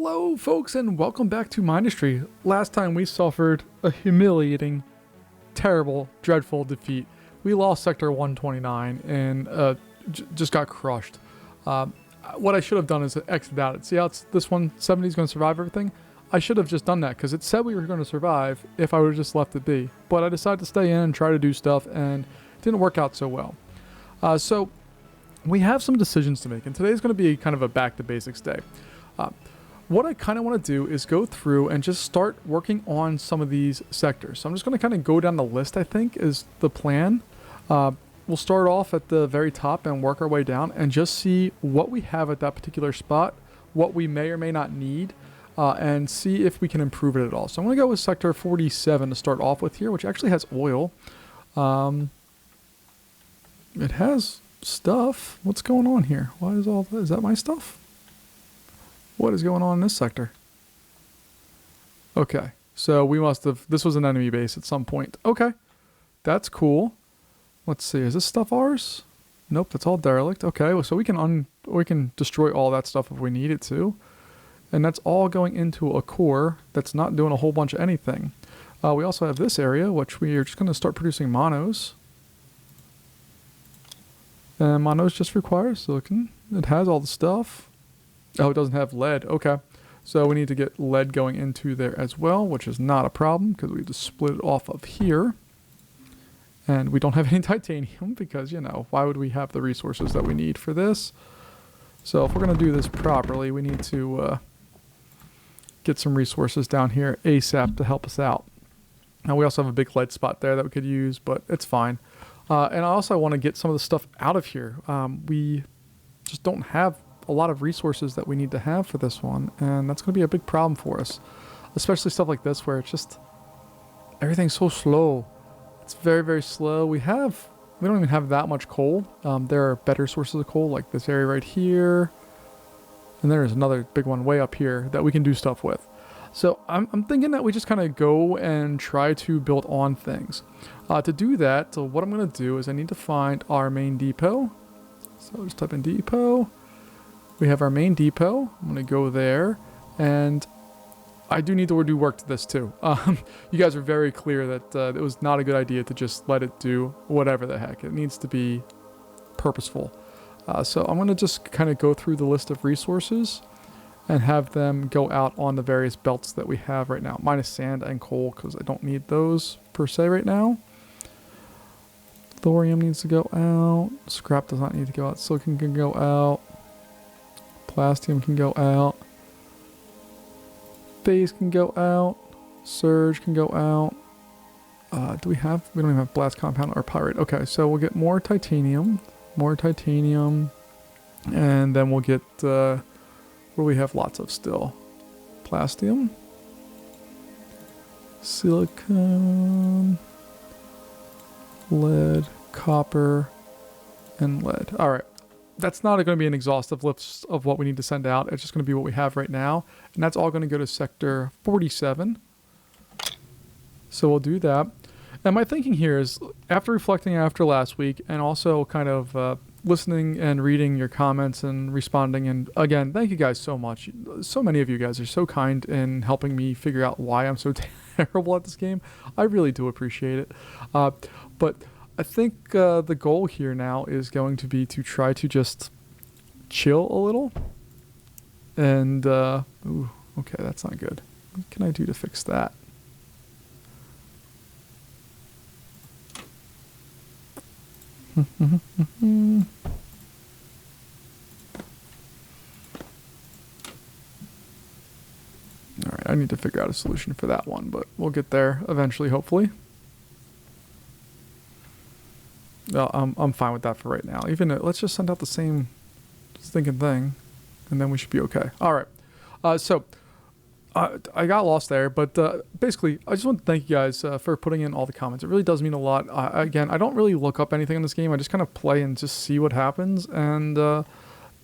Hello folks and welcome back to Mindustry. Last time we suffered a humiliating, terrible, dreadful defeat. We lost Sector 129 and just got crushed. What I should have done is exit out. See how this 170 is going to survive everything? I should have just done that because it said we were going to survive if I would have just left it be. But I decided to stay in and try to do stuff and it didn't work out so well. So we have some decisions to make and today's going to be kind of a back to basics day. What I kind of want to do is go through and just start working on some of these sectors. So I'm just going to kind of go down the list, I think, is the plan. We'll start off at the very top and work our way down and just see what we have at that particular spot, what we may or may not need, and see if we can improve it at all. So I'm going to go with Sector 47 to start off with here, which actually has oil. It has stuff. What's going on here? Why is all that? Is that my stuff? What is going on in this sector? Okay, so we must have, this was an enemy base at some point. Okay, that's cool. Let's see, is this stuff ours? Nope, that's all derelict. Okay, well, so we can destroy all that stuff if we need it to. And that's all going into a core that's not doing a whole bunch of anything. We also have this area, which we are just going to start producing monos. And monos just requires silicon. It has all the stuff. Oh, it doesn't have lead. Okay. So we need to get lead going into there as well, which is not a problem because we just split it off of here. And we don't have any titanium because, you know, why would we have the resources that we need for this? So if we're going to do this properly, we need to get some resources down here ASAP to help us out. Now we also have a big lead spot there that we could use, but it's fine. And I also want to get some of the stuff out of here. We just don't have a lot of resources that we need to have for this one, and that's going to be a big problem for us, especially stuff like this where it's just everything's so slow. It's very, very slow. We don't even have that much coal. There are better sources of coal like this area right here, and there's another big one way up here that we can do stuff with. So I'm thinking that we just kind of go and try to build on things. To do that, so what I'm going to do is I need to find our main depot. So just type in depot. We have our main depot. I'm going to go there, and I do need to do work to this too. You guys are very clear that it was not a good idea to just let it do whatever the heck. It needs to be purposeful. So I'm going to just kind of go through the list of resources and have them go out on the various belts that we have right now, minus sand and coal because I don't need those per se right now. Thorium needs to go out. Scrap does not need to go out. Silicon can go out. Plastium can go out. Phase can go out. Surge can go out. We don't even have blast compound or pyrite. Okay, so we'll get more titanium. And then we'll get, what do we have lots of still? Plastium. Silicon. Lead. Copper. And lead. Alright. That's not going to be an exhaustive list of what we need to send out. It's just going to be what we have right now. And that's all going to go to Sector 47. So we'll do that. And my thinking here is, after reflecting after last week and also kind of listening and reading your comments and responding, and again, thank you guys so much. So many of you guys are so kind in helping me figure out why I'm so terrible at this game. I really do appreciate it. But I think the goal here now is going to be to try to just chill a little. And, ooh, okay, that's not good. What can I do to fix that? Alright, I need to figure out a solution for that one, but we'll get there eventually, hopefully. No, I'm fine with that for right now. Even let's just send out the same stinking thing, and then we should be okay. All right. So I got lost there, but basically, I just want to thank you guys for putting in all the comments. It really does mean a lot. Again, I don't really look up anything in this game. I just kind of play and just see what happens, and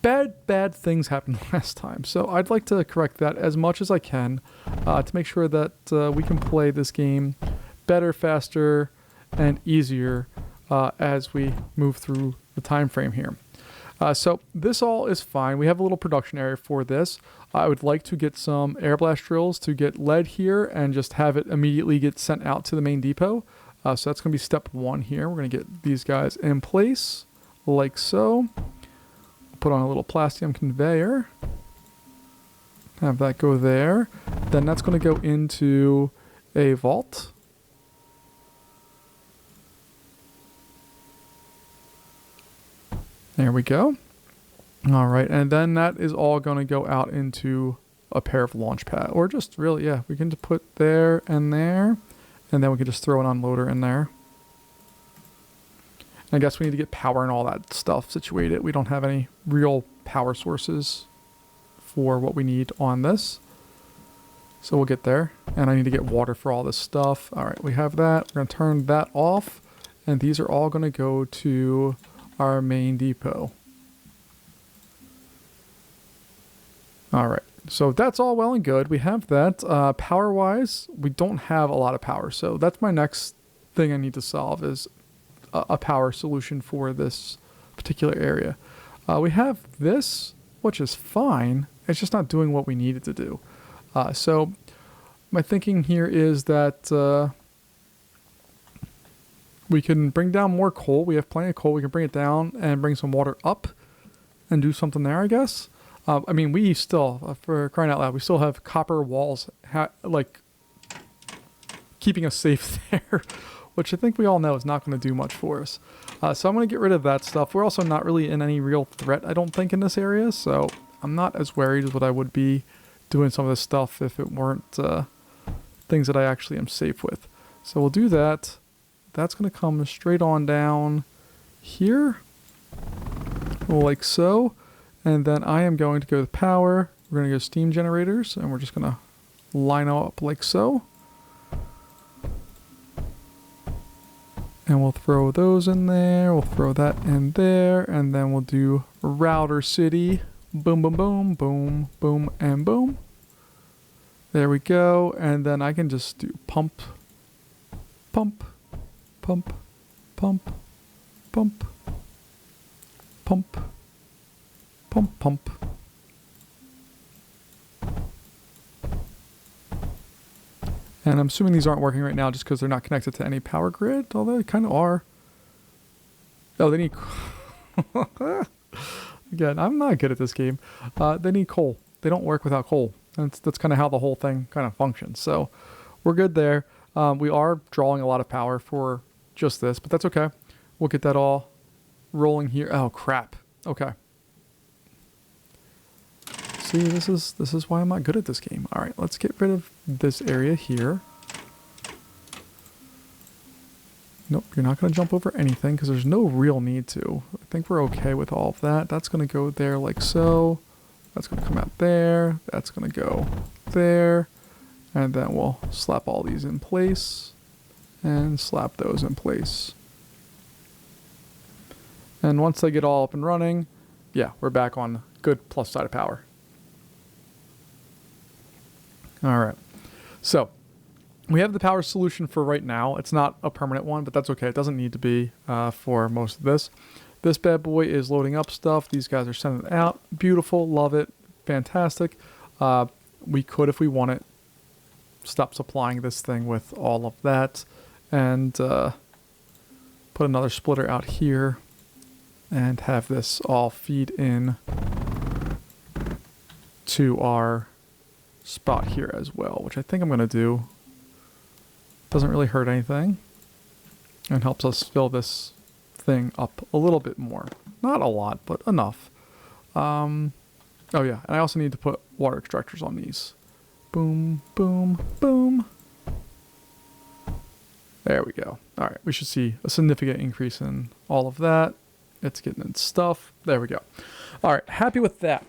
bad things happened last time. So I'd like to correct that as much as I can to make sure that we can play this game better, faster, and easier as we move through the time frame here. So this all is fine. We have a little production area for this. I would like to get some air blast drills to get lead here and just have it immediately get sent out to the main depot. So that's going to be step 1 here. We're going to get these guys in place like so. Put on a little plastium conveyor. Have that go there. Then that's going to go into a vault. There we go. All right, and then that is all going to go out into a pair of launch pad, or just really, yeah, we can just put there, and then we can just throw an unloader in there. And I guess we need to get power and all that stuff situated. We don't have any real power sources for what we need on this. So we'll get there. And I need to get water for all this stuff. All right, we have that. We're going to turn that off. And these are all going to go to our main depot. All right. So that's all well and good. We have that. Power-wise, we don't have a lot of power. So that's my next thing I need to solve is a power solution for this particular area. We have this, which is fine. It's just not doing what we need it to do. So my thinking here is that we can bring down more coal. We have plenty of coal. We can bring it down and bring some water up and do something there, I guess. I mean, we still, for crying out loud, we still have copper walls, like, keeping us safe there, which I think we all know is not going to do much for us. So I'm going to get rid of that stuff. We're also not really in any real threat, I don't think, in this area, so I'm not as worried as what I would be doing some of this stuff if it weren't things that I actually am safe with. So we'll do that. That's going to come straight on down here, like so. And then I am going to go with power. We're going to go steam generators, and we're just going to line up like so. And we'll throw those in there. We'll throw that in there. And then we'll do router city. Boom, boom, boom, boom, boom, and boom. There we go. And then I can just do pump, pump, pump, pump, pump, pump, pump, pump. And I'm assuming these aren't working right now just because they're not connected to any power grid, although they kind of are. Oh, they need... Again, I'm not good at this game. They need coal. They don't work without coal. That's kind of how the whole thing kind of functions. So we're good there. We are drawing a lot of power for just this, but that's okay. We'll get that all rolling here. Oh, crap. Okay. See, this is why I'm not good at this game. All right, let's get rid of this area here. Nope, you're not going to jump over anything because there's no real need to. I think we're okay with all of that. That's going to go there like so. That's going to come out there. That's going to go there. And then we'll slap all these in place and slap those in place. And once they get all up and running, yeah, we're back on good plus side of power. All right, so we have the power solution for right now. It's not a permanent one, but that's okay. It doesn't need to be for most of this. This bad boy is loading up stuff. These guys are sending it out. Beautiful, love it, fantastic. We could, if we want it, stop supplying this thing with all of that and put another splitter out here and have this all feed in to our spot here as well, which I think I'm going to do. Doesn't really hurt anything and helps us fill this thing up a little bit more. Not a lot, but enough. Oh yeah, and I also need to put water extractors on these. Boom, boom, boom. There we go. All right, we should see a significant increase in all of that. It's getting its stuff. There we go. All right, happy with that.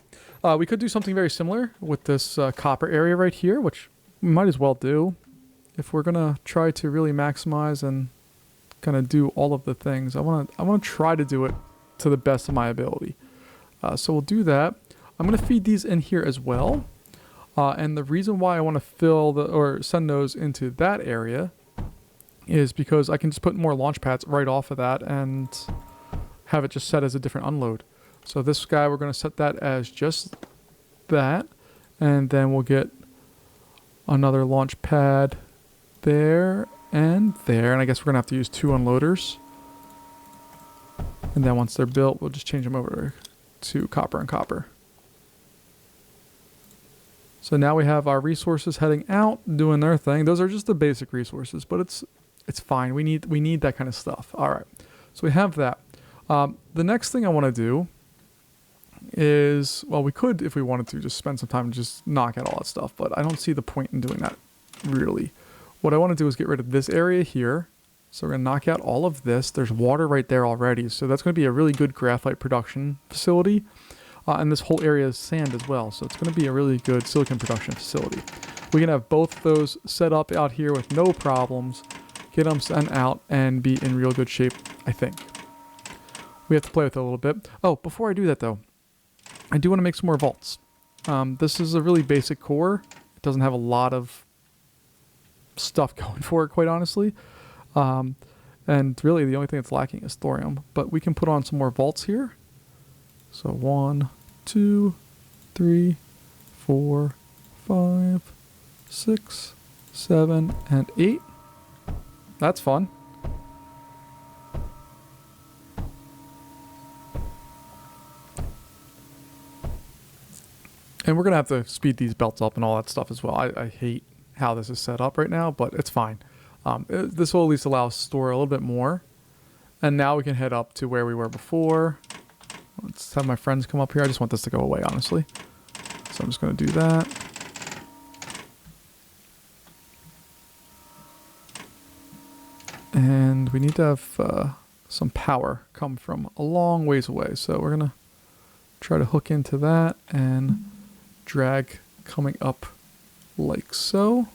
We could do something very similar with this copper area right here, which we might as well do. If we're gonna try to really maximize and kind of do all of the things, I want to try to do it to the best of my ability. So we'll do that. I'm gonna feed these in here as well. And the reason why I want to fill or send those into that area is because I can just put more launch pads right off of that and have it just set as a different unload. So this guy, we're going to set that as just that. And then we'll get another launch pad there and there. And I guess we're going to have to use 2 unloaders. And then once they're built, we'll just change them over to copper and copper. So now we have our resources heading out, doing their thing. Those are just the basic resources, but it's fine. We need that kind of stuff. All right. So we have that. The next thing I want to do is, well, we could, if we wanted to, just spend some time and just knock out all that stuff, but I don't see the point in doing that, really. What I want to do is get rid of this area here. So we're going to knock out all of this. There's water right there already, so that's going to be a really good graphite production facility. And this whole area is sand as well, so it's going to be a really good silicon production facility. We can have both those set up out here with no problems, get them sent out, and be in real good shape, I think. We have to play with it a little bit. Oh, before I do that, though, I do want to make some more vaults. This is a really basic core. It doesn't have a lot of stuff going for it, quite honestly. And really, the only thing that's lacking is thorium. But we can put on some more vaults here. So 1, 2, 3, 4, 5, 6, 7, and 8. That's fun. And we're going to have to speed these belts up and all that stuff as well. I hate how this is set up right now, but it's fine. This will at least allow us to store a little bit more. And now we can head up to where we were before. Let's have my friends come up here. I just want this to go away, honestly. So I'm just going to do that. And we need to have some power come from a long ways away. So we're going to try to hook into that and drag coming up like so.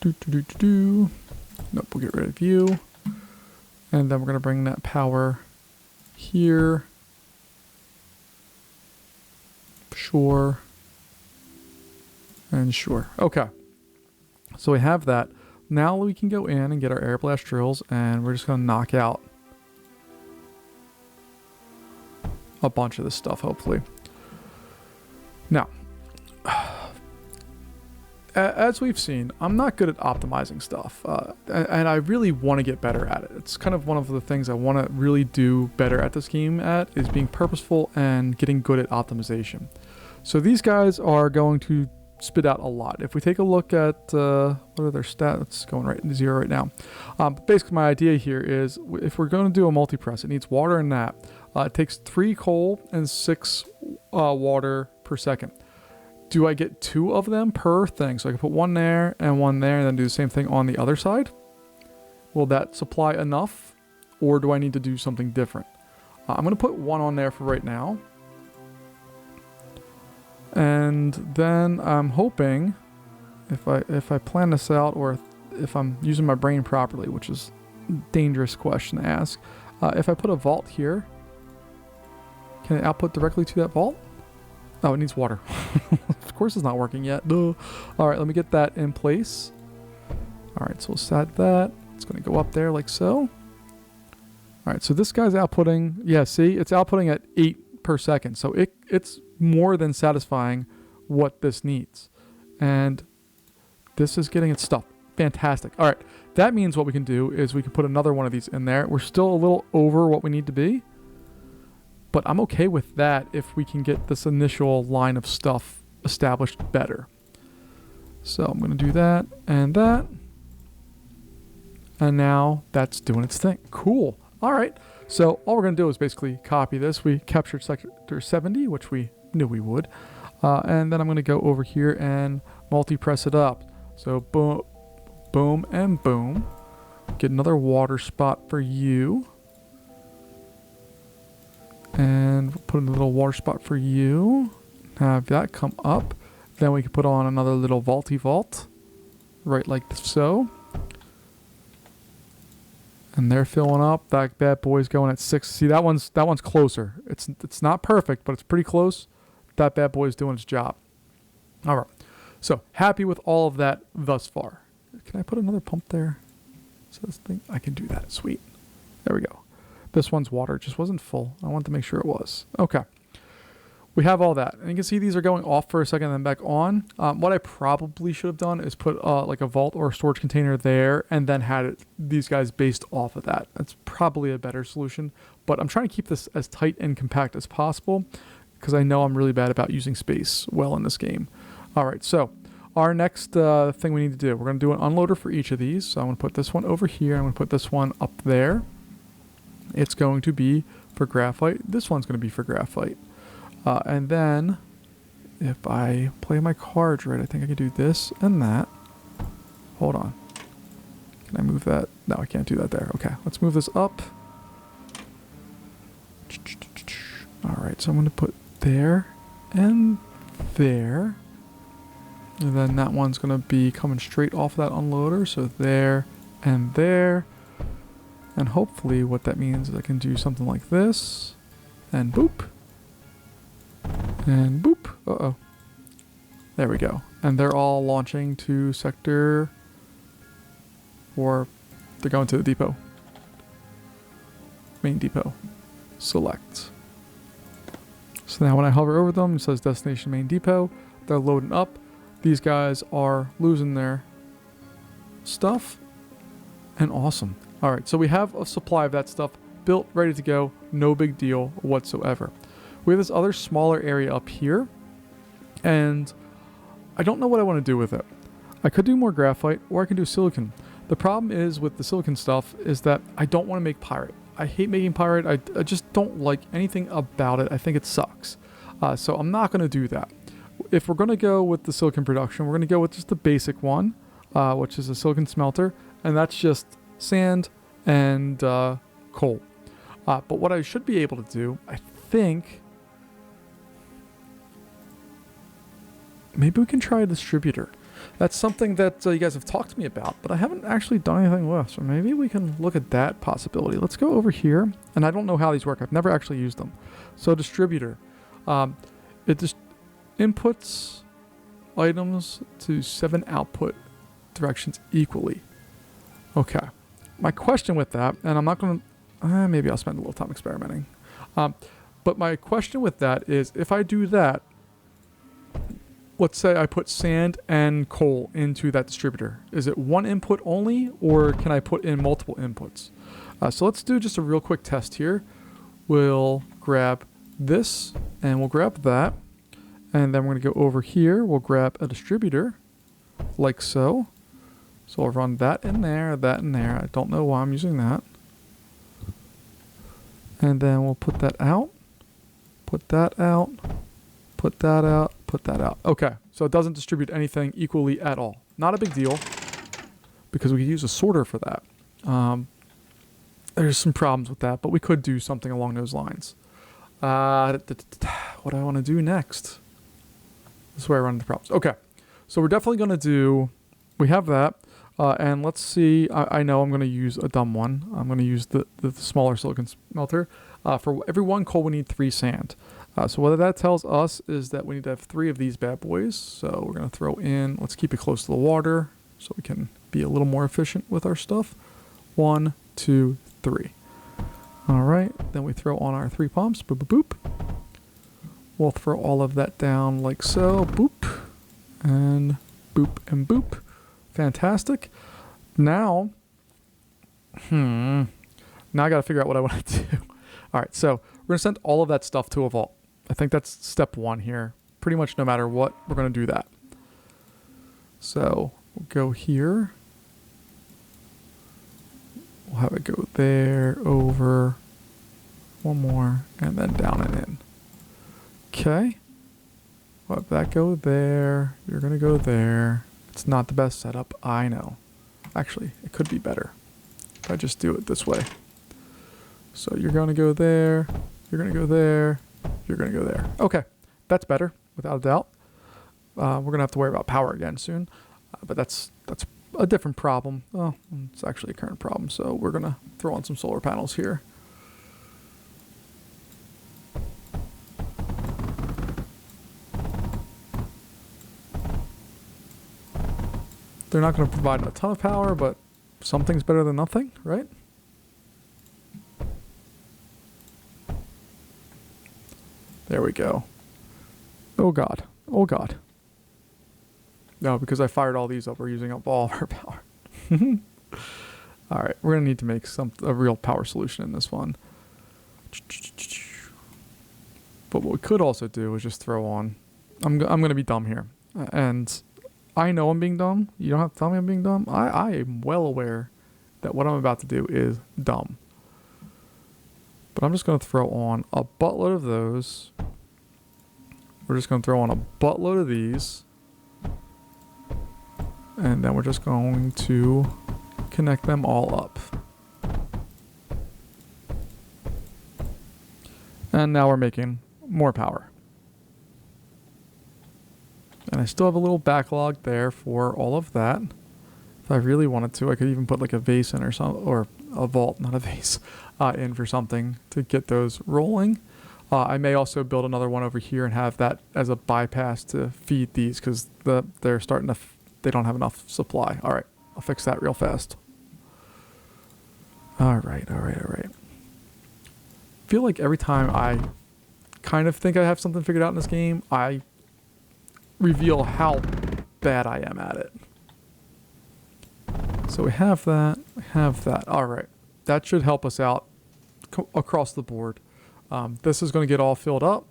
Nope, we'll get rid of you. And then we're going to bring that power here. Sure. And sure. Okay. So we have that. Now we can go in and get our air blast drills, and we're just going to knock out a bunch of this stuff, hopefully. Now, as we've seen, I'm not good at optimizing stuff, and I really want to get better at it. It's kind of one of the things I want to really do better at this game is being purposeful and getting good at optimization. So these guys are going to spit out a lot. If we take a look at what are their stats, going right into 0 right now. Basically, my idea here is if we're going to do a multi-press, it needs water in that. It takes 3 coal and 6 water per second. Do I get 2 of them per thing? So I can put 1 there, and then do the same thing on the other side. Will that supply enough, or do I need to do something different? I'm going to put 1 on there for right now. And then I'm hoping, if I plan this out, or if I'm using my brain properly, which is a dangerous question to ask, if I put a vault here, can it output directly to that vault? Oh, it needs water. Of course it's not working yet. Duh. All right, let me get that in place. All right, so we'll set that. It's going to go up there like so. All right, so this guy's outputting, yeah, see, it's outputting at 8 per second. So it's more than satisfying what this needs. And this is getting its stuff. Fantastic. All right, that means what we can do is we can put another one of these in there. We're still a little over what we need to be, but I'm okay with that if we can get this initial line of stuff established better. So I'm going to do that and that. And now that's doing its thing. Cool. All right. So all we're going to do is basically copy this. We captured sector 70, which we knew we would. And then I'm going to go over here and multi-press it up. So boom, boom, and boom. Get another water spot for you. And put a little water spot for you. Have that come up. Then we can put on another little vaulty vault. Right like so. And they're filling up. That bad boy's going at 6. See, that one's closer. It's not perfect, but it's pretty close. That bad boy's doing its job. All right. So happy with all of that thus far. Can I put another pump there? So this thing, I can do that. Sweet. There we go. This one's water. It just wasn't full. I wanted to make sure it was. Okay. We have all that. And you can see these are going off for a second and then back on. What I probably should have done is put like a vault or a storage container there and then had these guys based off of that. That's probably a better solution. But I'm trying to keep this as tight and compact as possible because I know I'm really bad about using space well in this game. All right, so our next thing we need to do, we're going to do an unloader for each of these. So I'm going to put this one over here. I'm going to put this one up there. It's going to be for graphite. This one's going to be for graphite. And then if I play my cards right, I think I can do this and that. Hold on. Can I move that? No, I can't do that there. Okay, let's move this up. All right, so I'm going to put there and there. And then that one's going to be coming straight off of that unloader. So there and there. And hopefully what that means is I can do something like this. And boop. And boop. Uh-oh. There we go. And they're all launching to sector... Or they're going to the depot. Main depot. Select. So now when I hover over them, it says destination main depot. They're loading up. These guys are losing their stuff. And awesome. Alright, so we have a supply of that stuff built, ready to go. No big deal whatsoever. We have this other smaller area up here, and I don't know what I want to do with it. I could do more graphite, or I can do silicon. The problem is with the silicon stuff is that I don't want to make pyrite. I hate making pyrite. I just don't like anything about it. I think it sucks. So I'm not going to do that. If we're going to go with the silicon production, we're going to go with just the basic one, which is a silicon smelter, and that's just sand and coal. But what I should be able to do, I think... Maybe we can try a distributor. That's something that you guys have talked to me about, but I haven't actually done anything with. So maybe we can look at that possibility. Let's go over here. And I don't know how these work. I've never actually used them. So distributor. It just inputs items to 7 output directions equally. Okay. My question with that, and I'm not going to... maybe I'll spend a little time experimenting. But my question with that is, if I do that, let's say I put sand and coal into that distributor. Is it one input only, or can I put in multiple inputs? So let's do just a real quick test here. We'll grab this, and we'll grab that. And then we're going to go over here. We'll grab a distributor, like so. So I'll run that in there, that in there. I don't know why I'm using that. And then we'll put that out. Put that out. Put that out. Put that out. Okay, so it doesn't distribute anything equally at all. Not a big deal, because we could use a sorter for that. There's some problems with that, but we could do something along those lines. What do I want to do next? This is where I run into problems. Okay, so we're definitely going to do... We have that, and let's see. I know I'm going to use a dumb one. I'm going to use the smaller silicon smelter. For every 1 coal, we need 3 sand. So what that tells us is that we need to have 3 of these bad boys. So we're going to throw in, let's keep it close to the water so we can be a little more efficient with our stuff. 1, 2, 3. All right, then we throw on our 3 pumps. Boop, boop, boop. We'll throw all of that down like so. Boop, and boop, and boop. Fantastic. Now I got to figure out what I want to do. All right, so we're going to send all of that stuff to a vault. I think that's step 1 here. Pretty much no matter what, we're going to do that. So we'll go here. We'll have it go there, over, 1 more, and then down and in. Okay. We'll have that go there. You're going to go there. It's not the best setup, I know. Actually, it could be better if I just do it this way. So you're going to go there, you're going to go there, you're going to go there. Okay, that's better, without a doubt. We're going to have to worry about power again soon, but that's a different problem. Oh, it's actually a current problem, so we're going to throw on some solar panels here. They're not going to provide a ton of power, but something's better than nothing, right? we go. Oh god. Oh god. No, because I fired all these up, we're using up all our power. Alright, we're going to need to make a real power solution in this one. But what we could also do is just throw on... I'm going to be dumb here. And I know I'm being dumb. You don't have to tell me I'm being dumb. I am well aware that what I'm about to do is dumb. But I'm just going to throw on a buttload of those. We're just going to throw on a buttload of these. And then we're just going to connect them all up. And now we're making more power. And I still have a little backlog there for all of that. If I really wanted to, I could even put like a vase in or something, or a vault, not a vase, in for something to get those rolling. I may also build another one over here and have that as a bypass to feed these because they're starting to, they don't have enough supply. All right, I'll fix that real fast. All right. I feel like every time I kind of think I have something figured out in this game, I reveal how bad I am at it. So we have that. All right. That should help us out across the board. This is going to get all filled up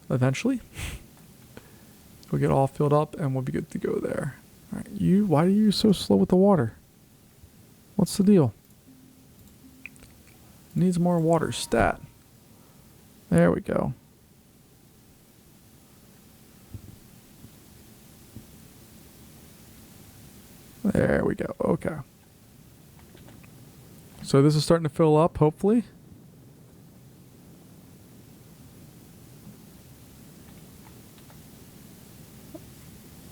eventually. We'll get all filled up and we'll be good to go there. All right. Why are you so slow with the water? What's the deal? Needs more water. Stat. There we go. There we go. Okay. So this is starting to fill up, hopefully.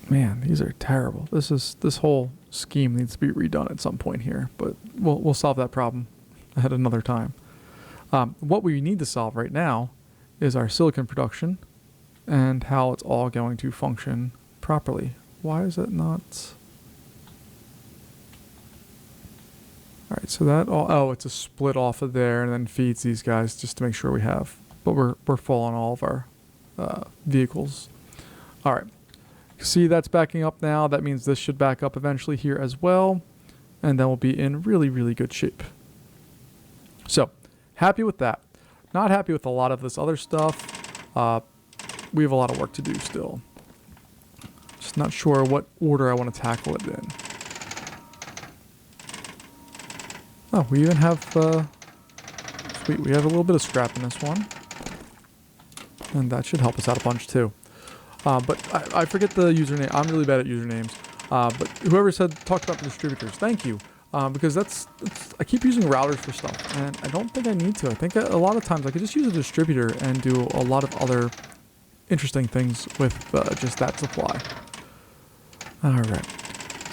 Man, these are terrible. This whole scheme needs to be redone at some point here, but we'll solve that problem at another time. What we need to solve right now is our silicon production and how it's all going to function properly. Why is it not? All right, so that all, oh, it's a split off of there and then feeds these guys just to make sure we have, but we're full on all of our vehicles. All right, see that's backing up now. That means this should back up eventually here as well. And then we'll be in really, really good shape. So happy with that. Not happy with a lot of this other stuff. We have a lot of work to do still. Just not sure what order I want to tackle it in. Oh, we even have, sweet, we have a little bit of scrap in this one. And that should help us out a bunch too. But I forget the username. I'm really bad at usernames. But whoever talked about the distributors, thank you. Because I keep using routers for stuff, and I don't think I need to. I think a lot of times I could just use a distributor and do a lot of other interesting things with just that supply. Alright.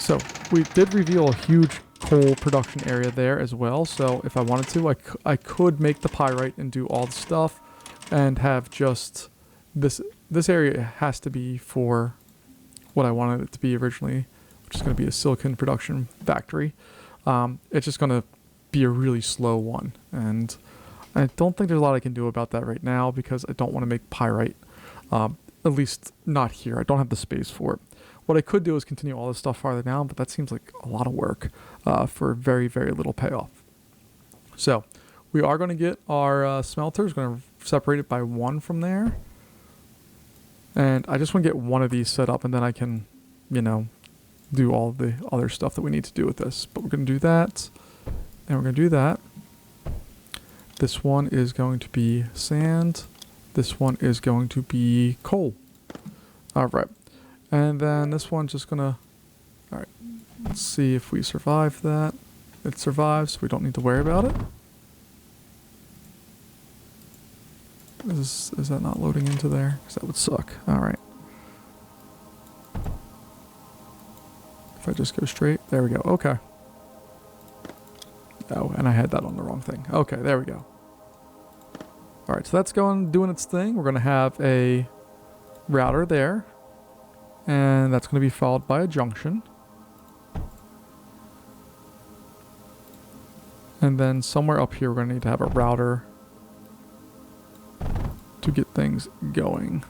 So, we did reveal a huge coal production area there as well, so if I wanted to, I could make the pyrite and do all the stuff and have just this area has to be for what I wanted it to be originally, which is going to be a silicon production factory. It's just going to be a really slow one, and I don't think there's a lot I can do about that right now because I don't want to make pyrite, at least not here. I don't have the space for it. What I could do is continue all this stuff farther down, but that seems like a lot of work for very, very little payoff. So we are going to get our smelters, going to separate it by one from there. And I just want to get one of these set up, and then I can, you know, do all the other stuff that we need to do with this. But we're going to do that, and we're going to do that. This one is going to be sand. This one is going to be coal. All right. And then this one's just going to, all right, let's see if we survive that. It survives, so we don't need to worry about it. Is that not loading into there? Because that would suck. All right. If I just go straight, there we go. Okay. Oh, and I had that on the wrong thing. Okay, there we go. All right, so that's doing its thing. We're going to have a router there, and that's going to be followed by a junction. And then somewhere up here, we're going to need to have a router to get things going.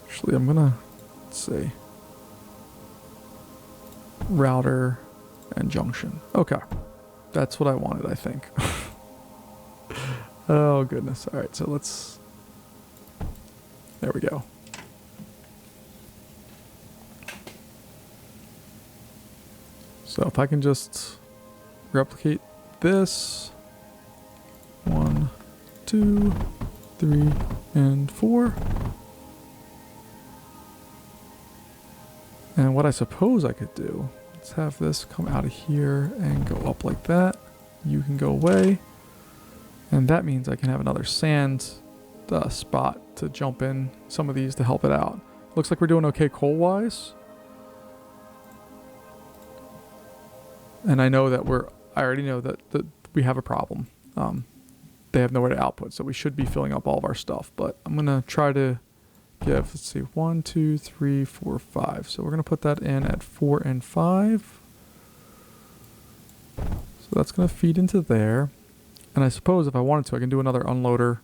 Actually, I'm gonna, let's see, router and junction. Okay, that's what I wanted, I think. Oh goodness. All right, so let's, there we go. So if I can just replicate this, 1, 2, 3, and 4. And what I suppose I could do, let's have this come out of here and go up like that. You can go away. And that means I can have another sand spot to jump in some of these to help it out. Looks like we're doing okay coal-wise. And I know that I already know that we have a problem. They have nowhere to output, so we should be filling up all of our stuff. But I'm going to try to give, let's see, 1, 2, 3, 4, 5. So we're going to put that in at 4 and 5. So that's going to feed into there. And I suppose if I wanted to, I can do another unloader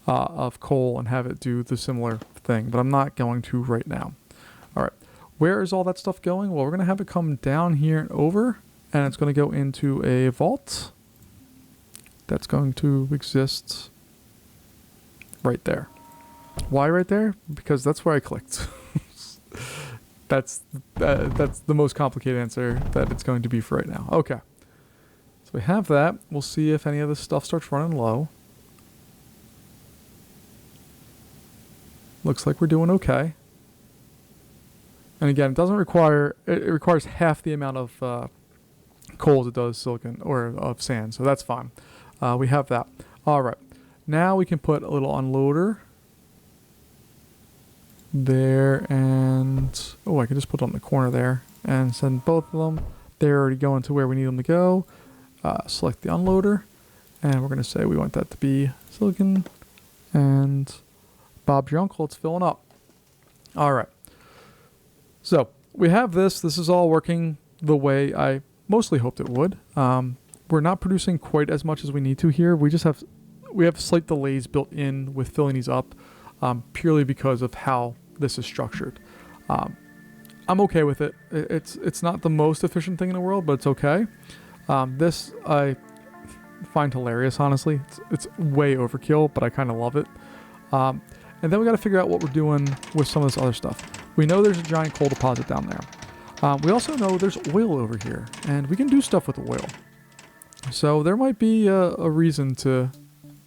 of coal and have it do the similar thing. But I'm not going to right now. All right. Where is all that stuff going? Well, we're going to have it come down here and over. And it's going to go into a vault. That's going to exist right there. Why right there? Because that's where I clicked. That's the most complicated answer that it's going to be for right now. Okay. So we have that. We'll see if any of this stuff starts running low. Looks like we're doing okay. And again, it doesn't require, it requires half the amount of coal as it does silicon or of sand. So that's fine. We have that. All right. Now we can put a little unloader there, and oh, I can just put it on the corner there and send both of them. They're already going to where we need them to go. Select the unloader, and we're going to say we want that to be silicon, and Bob's your uncle, it's filling up. All right. So we have this. This is all working the way I mostly hoped it would. We're not producing quite as much as we need to here. We have slight delays built in with filling these up, purely because of how this is structured. I'm okay with it. It's not the most efficient thing in the world, but it's okay. This I find hilarious, honestly. It's way overkill, but I kind of love it. And then we got to figure out what we're doing with some of this other stuff. We know there's a giant coal deposit down there. We also know there's oil over here, and we can do stuff with oil. So there might be a reason to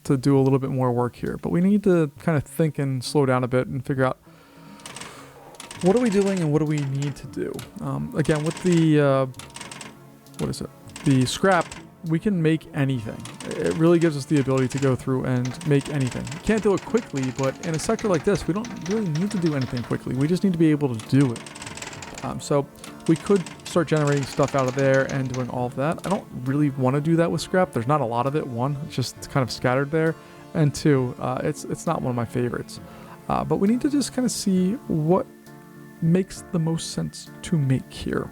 do a little bit more work here, but we need to kind of think and slow down a bit and figure out what are we doing and what do we need to do. Again, with the the scrap, we can make anything. It really gives us the ability to go through and make anything. We can't do it quickly, but in a sector like this, we don't really need to do anything quickly. We just need to be able to do it. So we could start generating stuff out of there and doing all of that. I don't really want to do that with scrap. There's not a lot of it. One, it's just kind of scattered there. And two, it's not one of my favorites. But we need to just kind of see what makes the most sense to make here.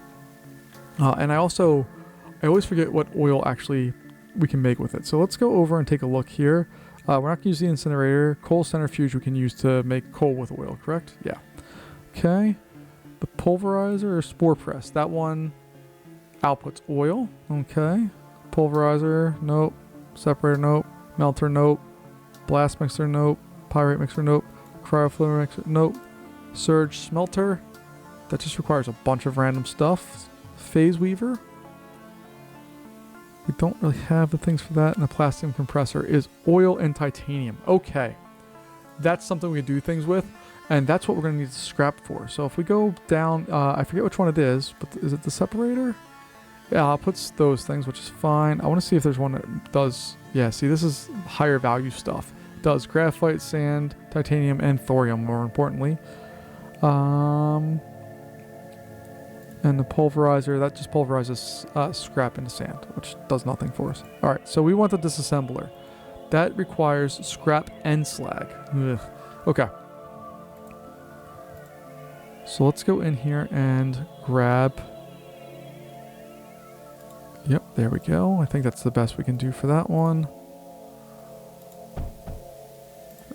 And I always forget what oil actually we can make with it. So let's go over and take a look here. We're not going to use the incinerator. Coal centrifuge we can use to make coal with oil, correct? Yeah. Okay. The pulverizer or spore press, that one outputs oil. Okay. Pulverizer, nope. Separator, nope. Melter, nope. Blast mixer, nope. Pyrite mixer, nope. Cryofluid mixer, nope. Surge smelter, that just requires a bunch of random stuff. Phase weaver, we don't really have the things for that. And a platinum compressor is oil and titanium. Okay. That's something we can do things with. And that's what we're going to need to scrap for. So if we go down, I forget which one it is, but is it the separator? Yeah, it puts those things, which is fine. I want to see if there's one that does. Yeah, see, this is higher value stuff. It does graphite, sand, titanium, and thorium, more importantly. And the pulverizer, that just pulverizes scrap into sand, which does nothing for us. All right, so we want the disassembler. That requires scrap and slag. Ugh. Okay. So let's go in here and grab Yep, there we go. I think that's the best we can do for that one.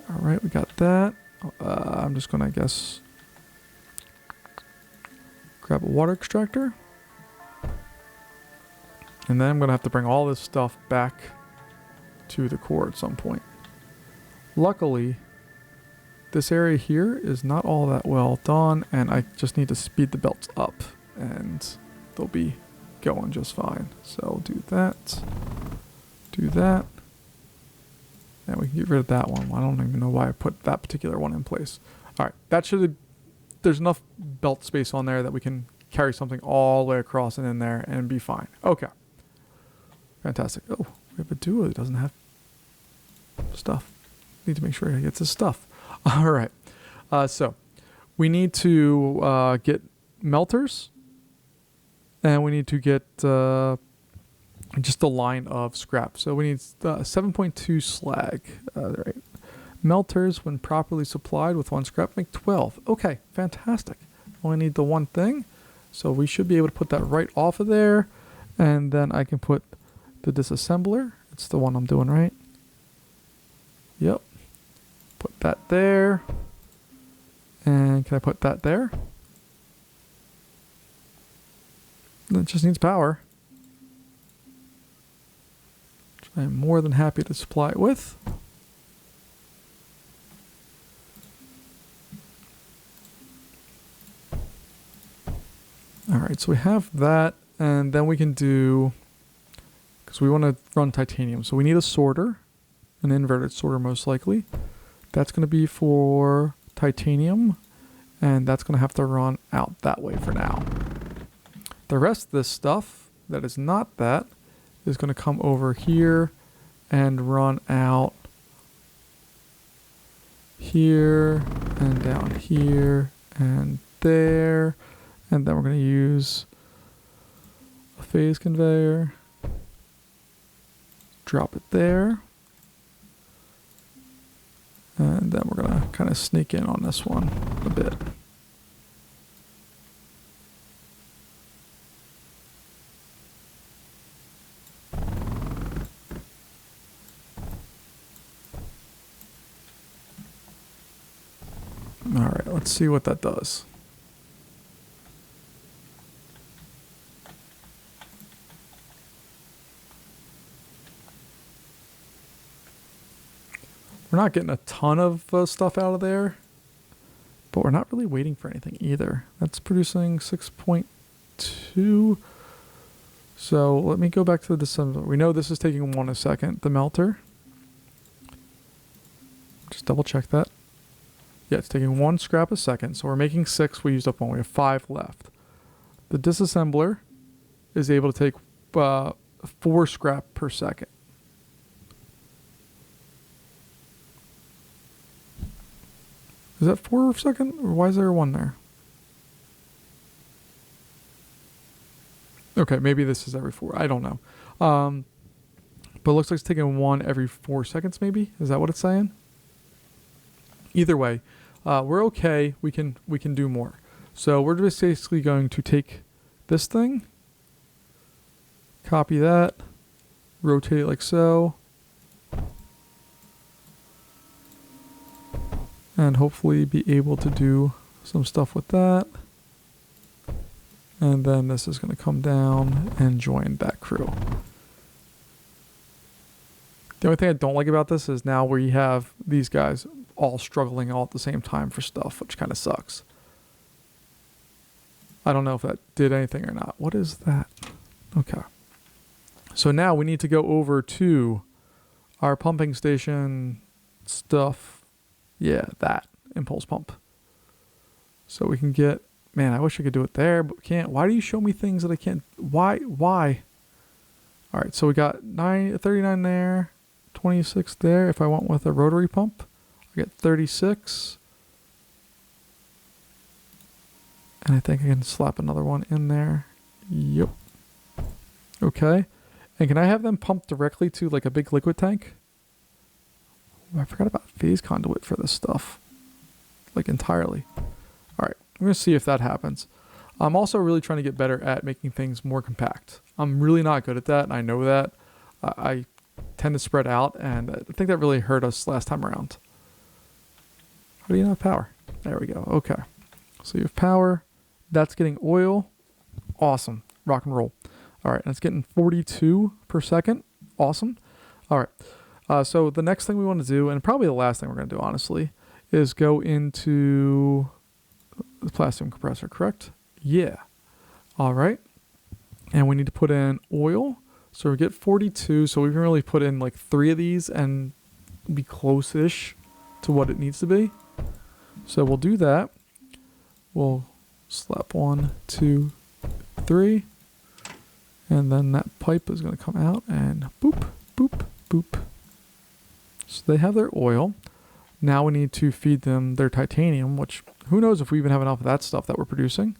All right, we got that. I'm just gonna, I guess, grab a water extractor. And then I'm gonna have to bring all this stuff back to the core at some point. Luckily, this area here is not all that well done, and I just need to speed the belts up, and they'll be going just fine. So do that, and we can get rid of that one. I don't even know why I put that particular one in place. All right, that should, there's enough belt space on there that we can carry something all the way across and in there and be fine. Okay, fantastic. Oh, we have a duo that doesn't have stuff. Need to make sure he gets his stuff. All right, so we need to get melters, and we need to get just a line of scrap. So we need 7.2 slag. Right. Melters, when properly supplied with 1 scrap, make 12. Okay, fantastic. Only need the one thing, so we should be able to put that right off of there, and then I can put the disassembler. It's the one I'm doing, right? Yep. Put that there. And can I put that there? It just needs power, which I am more than happy to supply it with. All right, so we have that, and then we can do, because we want to run titanium, so we need a sorter, an inverted sorter most likely. That's going to be for titanium, and that's going to have to run out that way for now. The rest of this stuff that is not that is going to come over here and run out here and down here and there. And then we're going to use a phase conveyor, drop it there, and then we're going to kind of sneak in on this one a bit. All right, let's see what that does. We're not getting a ton of stuff out of there, but we're not really waiting for anything either. That's producing 6.2. So let me go back to the disassembler. We know this is taking 1 a second. The melter, just double check that. Yeah, it's taking 1 scrap a second. So we're making 6. We used up 1. We have 5 left. The disassembler is able to take 4 scrap per second. Is that 4 a second? Or why is there a 1 there? Okay, maybe this is every 4. I don't know. But it looks like it's taking 1 every 4 seconds, maybe? Is that what it's saying? Either way, we're okay. We can do more. So we're just basically going to take this thing, copy that, rotate it like so, and hopefully be able to do some stuff with that. And then this is going to come down and join that crew. The only thing I don't like about this is now where you have these guys all struggling all at the same time for stuff, which kind of sucks. I don't know if that did anything or not. What is that? Okay. So now we need to go over to our pumping station stuff. Yeah, that impulse pump. So we can get, man, I wish I could do it there, but we can't. Why do you show me things that I can't? Why? All right, so we got 39 there, 26 there. If I went with a rotary pump, I get 36. And I think I can slap another one in there. Yep. Okay. And can I have them pump directly to like a big liquid tank? I forgot about phase conduit for this stuff. Like entirely. All right. I'm going to see if that happens. I'm also really trying to get better at making things more compact. I'm really not good at that, and I know that. I tend to spread out, and I think that really hurt us last time around. How do you not have power? There we go. Okay. So you have power. That's getting oil. Awesome. Rock and roll. All right. And it's getting 42 per second. Awesome. All right. So the next thing we want to do, and probably the last thing we're going to do, honestly, is go into the plastic compressor, correct? Yeah. All right. And we need to put in oil. So we get 42. So we can really put in like 3 of these and be close-ish to what it needs to be. So we'll do that. We'll slap 1, 2, 3. And then that pipe is going to come out and boop, boop, boop. So they have their oil. Now we need to feed them their titanium, which who knows if we even have enough of that stuff that we're producing.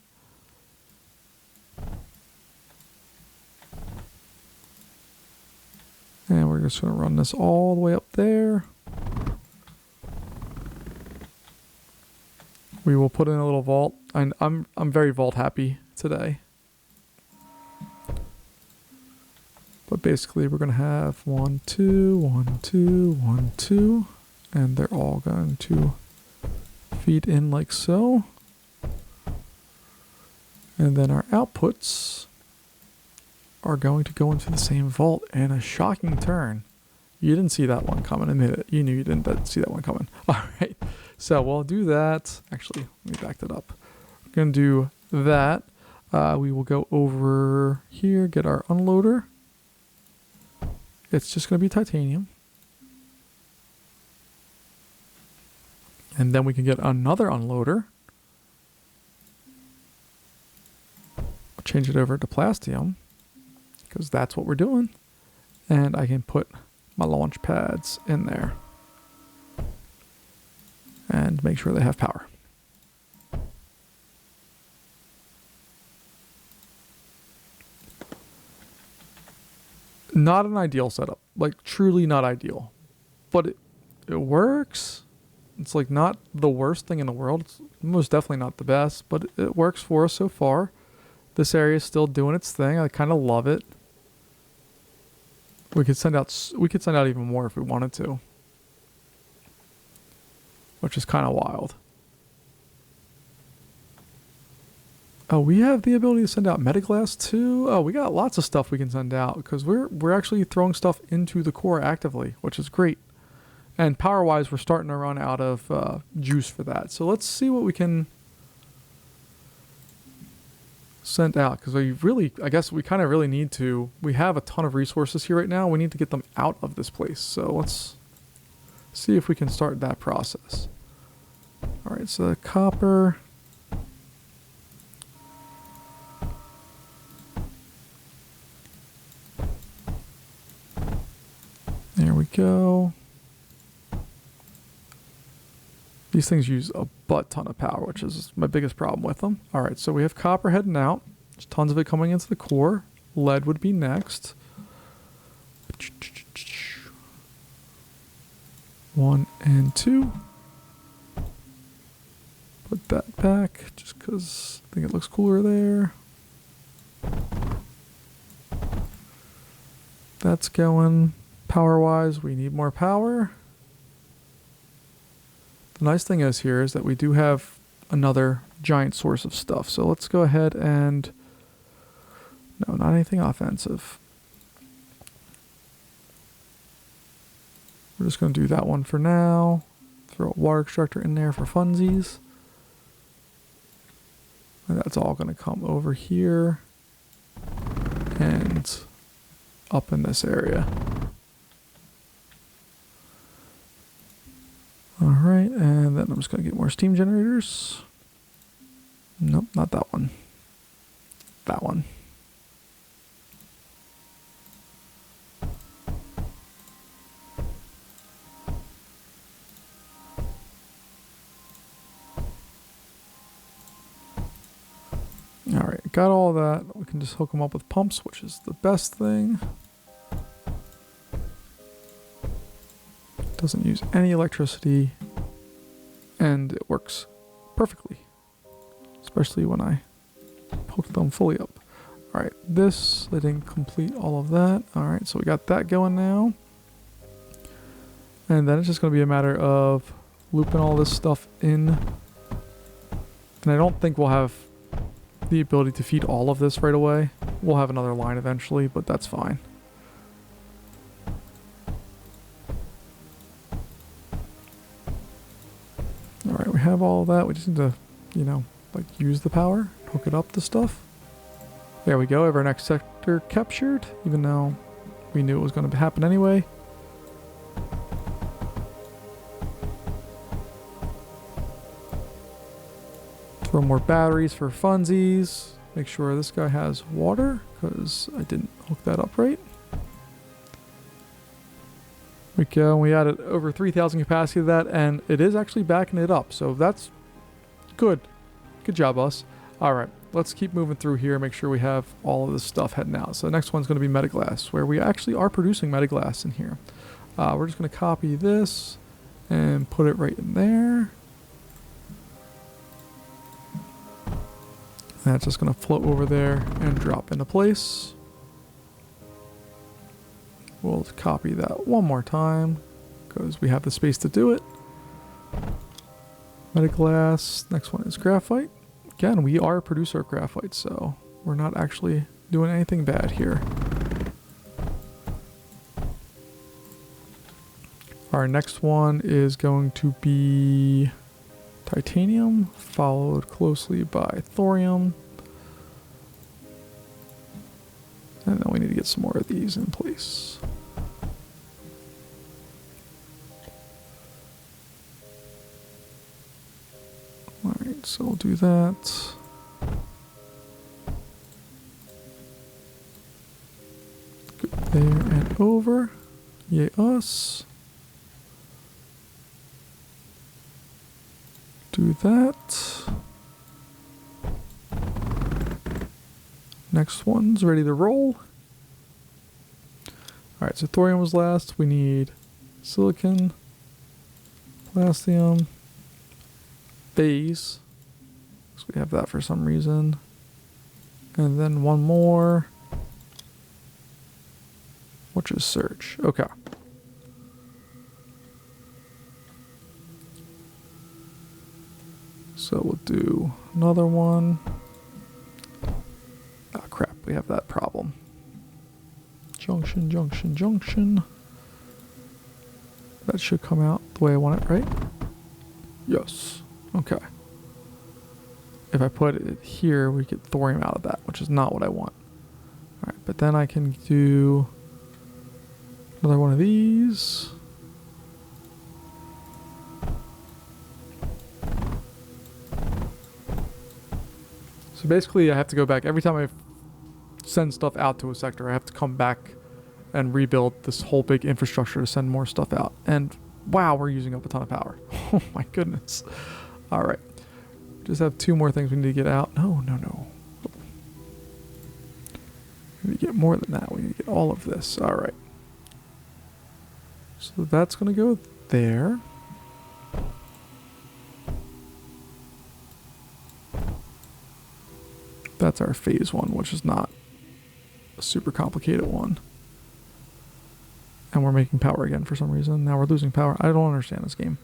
And we're just going to run this all the way up there. We will put in a little vault. And I'm very vault happy today. But basically we're going to have 1, 2, 1, 2, 1, 2. And they're all going to feed in like so. And then our outputs are going to go into the same vault in a shocking turn. You didn't see that one coming, admit it. You knew you didn't see that one coming. All right, so we'll do that. Actually, let me back that up. We're going to do that. We will go over here, get our unloader. It's just going to be titanium. And then we can get another unloader. I'll change it over to plastium, because that's what we're doing. And I can put my launch pads in there and make sure they have power. Not an ideal setup, like truly not ideal, but it works. It's like not the worst thing in the world. It's most definitely not the best, but it works for us so far. This area is still doing its thing. I kind of love it. We could send out even more if we wanted to, which is kind of wild. Oh, we have the ability to send out metaglass too. Oh, we got lots of stuff we can send out because we're actually throwing stuff into the core actively, which is great. And power-wise, we're starting to run out of juice for that. So let's see what we can send out, because I guess we kind of really need to. We have a ton of resources here right now. We need to get them out of this place. So let's see if we can start that process. All right, so the copper. There we go. These things use a butt ton of power, which is my biggest problem with them. All right, so we have copper heading out. There's tons of it coming into the core. Lead would be next. 1 and 2. Put that back just because I think it looks cooler there. That's going. Power-wise, we need more power. The nice thing is here is that we do have another giant source of stuff. So let's go ahead and... No, not anything offensive. We're just going to do that one for now. Throw a water extractor in there for funsies. And that's all going to come over here and up in this area. All right, and then I'm just going to get more steam generators. Nope, not that one. That one. All right, got all that. We can just hook them up with pumps, which is the best thing. Doesn't use any electricity, and it works perfectly, especially when I hook them fully up. All right, this, they didn't complete all of that. All right, so we got that going now. And then it's just going to be a matter of looping all this stuff in. And I don't think we'll have the ability to feed all of this right away. We'll have another line eventually, but that's fine. All right, we have all of that. We just need to, you know, like use the power, hook it up to stuff. There we go. Have our next sector captured, even though we knew it was going to happen anyway. Throw more batteries for funsies. Make sure this guy has water, because I didn't hook that up right. There we go. We added over 3,000 capacity to that, and it is actually backing it up. So that's good. Good job, us. All right, let's keep moving through here. Make sure we have all of this stuff heading out. So the next one's going to be metaglass, where we actually are producing metaglass in here. We're just going to copy this and put it right in there. That's just going to float over there and drop into place. We'll copy that one more time because we have the space to do it. Metaglass. Next one is graphite. Again, we are a producer of graphite, so we're not actually doing anything bad here. Our next one is going to be titanium, followed closely by thorium. And then we need to get some more of these in place. Alright, so we'll do that. Go there and over. Yay us. Do that. Next one's ready to roll. Alright, so thorium was last. We need silicon, palladium, phase. So we have that for some reason. And then one more, which is search. Okay. So we'll do another one. Oh crap, we have that problem. Junction, junction, junction. That should come out the way I want it, right? Yes. Okay. If I put it here, we get thorium out of that, which is not what I want. Alright, but then I can do another one of these. So basically I have to go back every time I send stuff out to a sector. I have to come back and rebuild this whole big infrastructure to send more stuff out. And wow, we're using up a ton of power. Oh my goodness. All right. Just have two more things we need to get out. No. We need to get more than that. We need to get all of this. All right. So that's going to go there. That's our phase one, which is not a super complicated one. And we're making power again for some reason. Now we're losing power. I don't understand this game.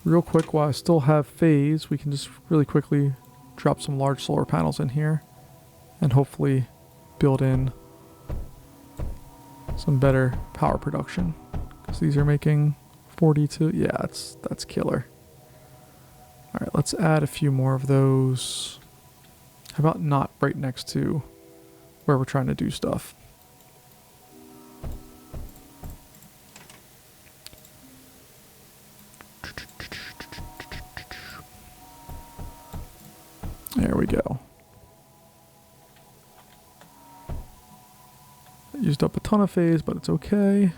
Real quick, while I still have phase, we can just really quickly drop some large solar panels in here and hopefully build in some better power production. Because these are making 42. Yeah, that's killer. All right, let's add a few more of those. How about not right next to where we're trying to do stuff? There we go. Used up a ton of phase, but it's okay.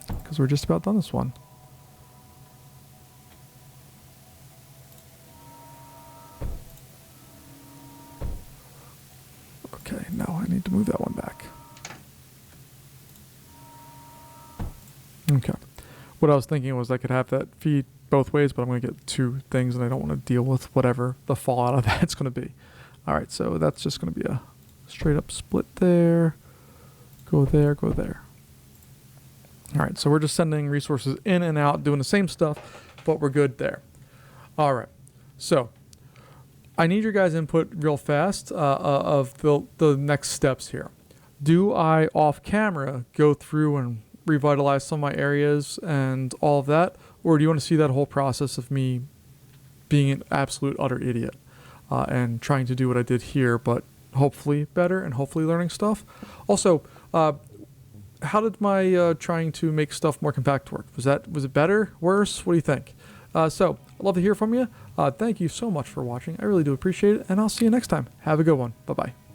Because we're just about done this one. Okay, no, I need to move that one back. Okay. What I was thinking was I could have that feed both ways, but I'm going to get 2 things, and I don't want to deal with whatever the fallout of that's going to be. All right, so that's just going to be a straight up split there. Go there, go there. All right, so we're just sending resources in and out, doing the same stuff, but we're good there. All right, so I need your guys' input real fast of the next steps here. Do I, off camera, go through and revitalize some of my areas and all of that, or do you want to see that whole process of me being an absolute utter idiot and trying to do what I did here, but hopefully better and hopefully learning stuff? Also, how did my trying to make stuff more compact work? Was it better, worse? What do you think? So I'd love to hear from you. Thank you so much for watching. I really do appreciate it, and I'll see you next time. Have a good one. Bye-bye.